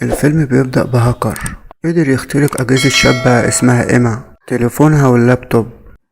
الفيلم بيبدأ بهاكر قدر يخترق أجهزة شابة اسمها إيما، تليفونها واللابتوب،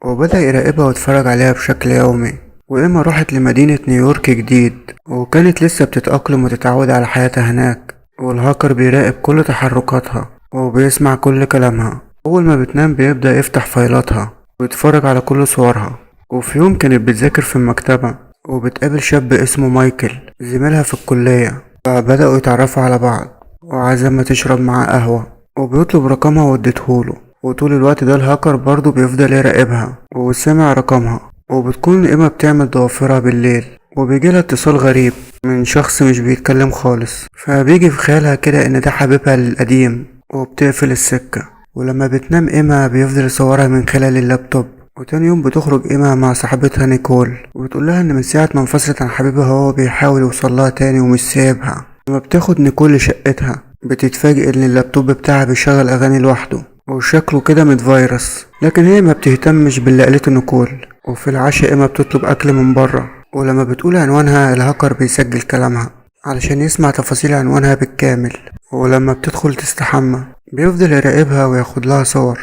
وبدأ يراقبها ويتفرج عليها بشكل يومي. وإيما راحت لمدينة نيويورك جديد، وكانت لسه بتتأقلم وتتعود على حياتها هناك. والهاكر بيراقب كل تحركاتها وبيسمع كل كلامها. أول ما بتنام بيبدأ يفتح فايلاتها ويتفرج على كل صورها. وفي يوم كانت بتذاكر في المكتبة وبتقابل شاب اسمه مايكل زميلها في الكلية، فبدأوا يتعرفوا على بعض وعزمها تشرب معاه قهوة وبيطلب رقمها واديتهوله. وطول الوقت ده الهاكر برضه بيفضل يراقبها وسمع رقمها. وبتكون إيما بتعمل ضوافرها بالليل وبيجيلها اتصال غريب من شخص مش بيتكلم خالص، فبيجي في خيالها كده إن ده حبيبها القديم وبتقفل السكة. ولما بتنام إيما بيفضل يصورها من خلال اللابتوب. وتاني يوم بتخرج إيما مع صاحبتها نيكول وبتقولها إن من ساعة ما انفصلت عن حبيبها هو بيحاول يوصلها تاني ومش سايبها. لما بتاخد نيكول لشقتها بتتفاجئ ان اللابتوب بتاعها بيشغل اغاني لوحده وشكله كده متفيروس، لكن هي ما بتهتمش باللي قالته نيكول. وفي العشاء اما بتطلب اكل من بره، ولما بتقول عنوانها الهاكر بيسجل كلامها علشان يسمع تفاصيل عنوانها بالكامل. ولما بتدخل تستحمى بيفضل يراقبها وياخد لها صور.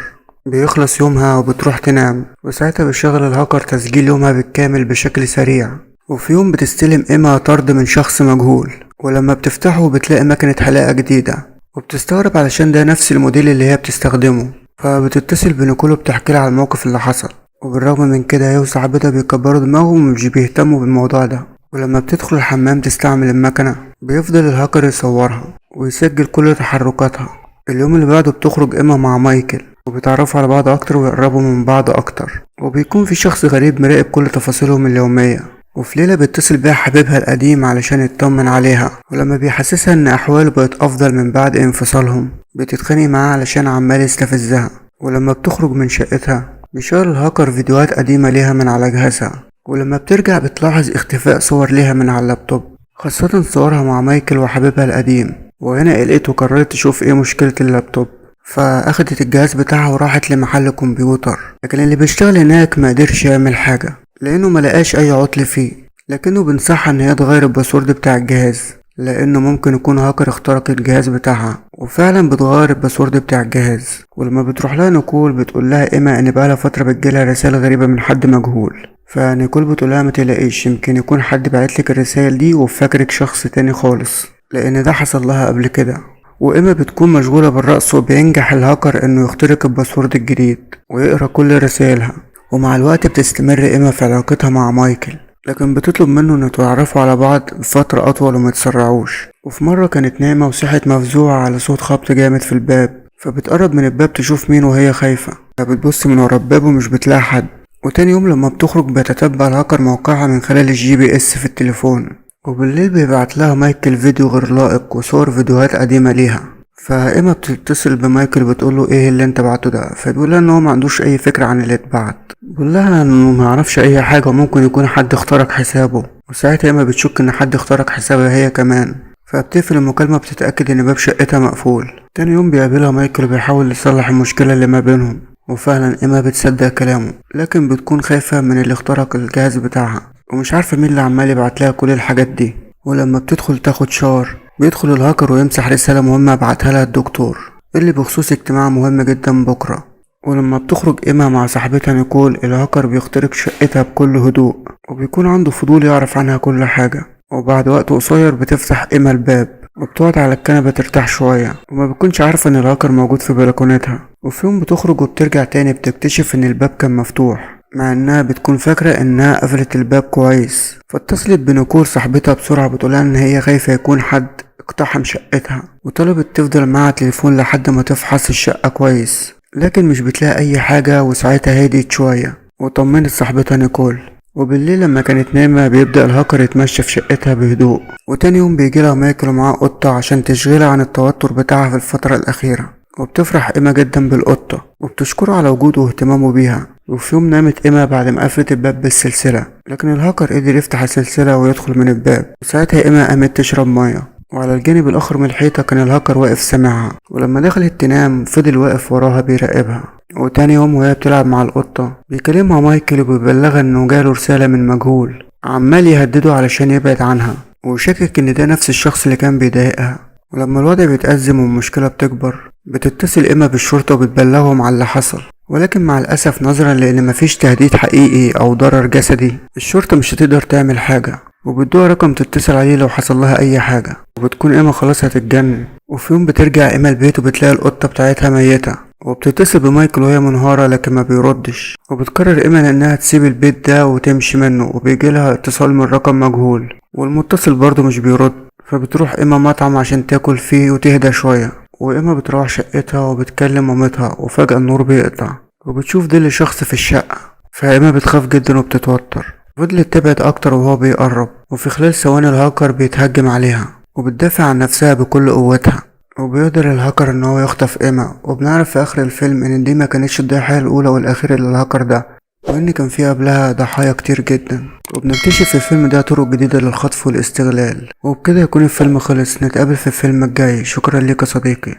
بيخلص يومها وبتروح تنام، وساعتها بيشغل الهاكر تسجيل يومها بالكامل بشكل سريع. وفي يوم بتستلم إيما طرد من شخص مجهول، ولما بتفتحه بتلاقي مكنة حلاقة جديدة وبتستغرب علشان ده نفس الموديل اللي هي بتستخدمه. فبتتصل بنيكول وبتحكيلها على الموقف اللي حصل، وبالرغم من كده هي وصاحبتها بيكبروا دماغهم ومش بيهتموا بالموضوع ده. ولما بتدخل الحمام تستعمل المكنة بيفضل الهاكر يصورها ويسجل كل تحركاتها. اليوم اللي بعده بتخرج إيما مع مايكل وبيتعرفوا على بعض أكتر ويقربوا من بعض أكتر، وبيكون في شخص غريب مراقب كل تفاصيلهم اليومية. وفي ليلة بيتصل بيها حبيبها القديم علشان يطمن عليها، ولما بيحسسها ان احواله بقت افضل من بعد انفصالهم بتتخانق معاه علشان عمال يستفزها. ولما بتخرج من شقتها بيشغل الهاكر فيديوهات قديمة ليها من على جهازها، ولما بترجع بتلاحظ اختفاء صور ليها من على اللابتوب، خاصة صورها مع مايكل وحبيبها القديم. وهنا قلقت وقررت تشوف ايه مشكلة اللابتوب، فاخدت الجهاز بتاعها وراحت لمحل كمبيوتر. لكن اللي بيشتغل هناك مقدرش يعمل حاجة لانه ملقاش اي عطل فيه، لكنه بينصحها ان هي تغير الباسورد بتاع الجهاز لانه ممكن يكون هاكر اخترق الجهاز بتاعها. وفعلا بتغير الباسورد بتاع الجهاز. ولما بتروح لها نيكول بتقول لها ايما ان بقالها فتره بتجيلها رسائل غريبه من حد مجهول، فنيكول بتقول لها ما تقلقيش، يمكن يكون حد بعتلك الرسائل دي وفاكرك شخص تاني خالص لان ده حصل لها قبل كده. وإيما بتكون مشغولة بالرقص وبينجح الهاكر انه يخترق الباسورد الجديد ويقرا كل رسائلها. ومع الوقت بتستمر إيما في علاقتها مع مايكل، لكن بتطلب منه انه يتعرفوا على بعض بفترة اطول وما يتسرعوش. وفي مرة كانت نايمة وصحت مفزوعة على صوت خبط جامد في الباب، فبتقرب من الباب تشوف مين وهي خايفة، فبتبص من ورا الباب ومش بتلاقي حد. وتاني يوم لما بتخرج بيتتبع الهاكر موقعها من خلال الجي بي اس في التليفون. وبالليل بيبعت لها مايكل فيديو غير لائق وصور فيديوهات قديمة ليها. فإيما بتتصل بمايكل بتقوله ايه اللي انت بعته ده، فبيقولها ان هو ما عندوش اي فكرة عن اللي اتبعت. بيقول لها انه ما يعرفش اي حاجه وممكن يكون حد اخترق حسابه. وساعتها ايما بتشك ان حد اخترق حسابها هي كمان، فبتقفل المكالمه بتتاكد ان باب شقتها مقفول. تاني يوم بيقابلها مايكل وبيحاول يصلح المشكله اللي ما بينهم، وفعلا ايما بتصدق كلامه، لكن بتكون خايفه من اللي اخترق الجهاز بتاعها ومش عارفه مين اللي عمال يبعت لها كل الحاجات دي. ولما بتدخل تاخد شاور بيدخل الهاكر ويمسح رساله مهمه بعتها لها الدكتور اللي بخصوص اجتماع مهم جدا بكره. ولما بتخرج إيما مع صاحبتها نيكول الهاكر بيخترق شقتها بكل هدوء وبيكون عنده فضول يعرف عنها كل حاجة. وبعد وقت قصير بتفتح إيما الباب وبتقعد على الكنبة ترتاح شوية، وما بتكونش عارفة ان الهاكر موجود في بلكونتها. وفي يوم بتخرج وبترجع تاني بتكتشف ان الباب كان مفتوح مع انها بتكون فاكرة انها قفلت الباب كويس. فاتصلت بنيكول صاحبتها بسرعة بتقولها ان هي خايفة يكون حد اقتحم شقتها، وطلبت تفضل معاها تليفون لحد ما تفحص الشقة كويس، لكن مش بتلاقي اي حاجة. وساعتها هديت شوية وطمنت صاحبتها نيكول. وبالليل لما كانت نايمة بيبدأ الهاكر يتمشى في شقتها بهدوء. وتاني يوم بيجيلها مايكل ومعاه قطة عشان تشغلها عن التوتر بتاعها في الفترة الأخيرة. وبتفرح إيما جدا بالقطة وبتشكره على وجوده واهتمامه بيها. وفي يوم نامت إيما بعد ما قفلت الباب بالسلسلة، لكن الهاكر قدر يفتح السلسلة ويدخل من الباب. وساعتها إيما قامت تشرب مية، وعلى الجانب الآخر من الحيطة كان الهاكر واقف سامعها. ولما دخلت تنام فضل واقف وراها بيراقبها. وتاني يوم وهي بتلعب مع القطة بيكلمها مايكل وبيبلغها انه جاله رسالة من مجهول عمال يهدده علشان يبعد عنها، وشكك ان ده نفس الشخص اللي كان بيضايقها. ولما الوضع بيتأزم والمشكلة بتكبر بتتصل إما بالشرطة وبتبلغهم على اللي حصل، ولكن مع الأسف نظرا لأن مفيش تهديد حقيقي أو ضرر جسدي الشرطة مش هتقدر تعمل حاجة، وبتدوها رقم تتصل عليه لو حصل لها أي حاجة. وبتكون إما خلاص هتتجنن. وفي يوم بترجع إما البيت وبتلاقي القطة بتاعتها ميتة، وبتتصل بمايكل وهي منهارة لكن ما بيردش، وبتقرر إما إنها تسيب البيت ده وتمشي منه، وبيجيلها اتصال من رقم مجهول والمتصل برضه مش بيرد، فبتروح إما مطعم عشان تاكل فيه وتهدى شوية، وإما بتروح شقتها وبتكلم مامتها وفجأة النور بيقطع وبتشوف ظل شخص في الشقة، فإما بتخاف جدا وبتتوتر. فضلت تبعد أكتر وهو بيقرب، وفي خلال ثواني الهاكر بيتهجم عليها وبتدافع عن نفسها بكل قوتها، وبيقدر الهاكر ان هو يخطف ايما. وبنعرف في اخر الفيلم ان دي ما كانتش الضحية الاولى والاخيرة للهاكر ده، وان كان في قبلها ضحايا كتير جدا. وبنكتشف في الفيلم ده طرق جديدة للخطف والاستغلال. وبكده يكون الفيلم خلص، نتقابل في الفيلم الجاي. شكرا ليك يا صديقي.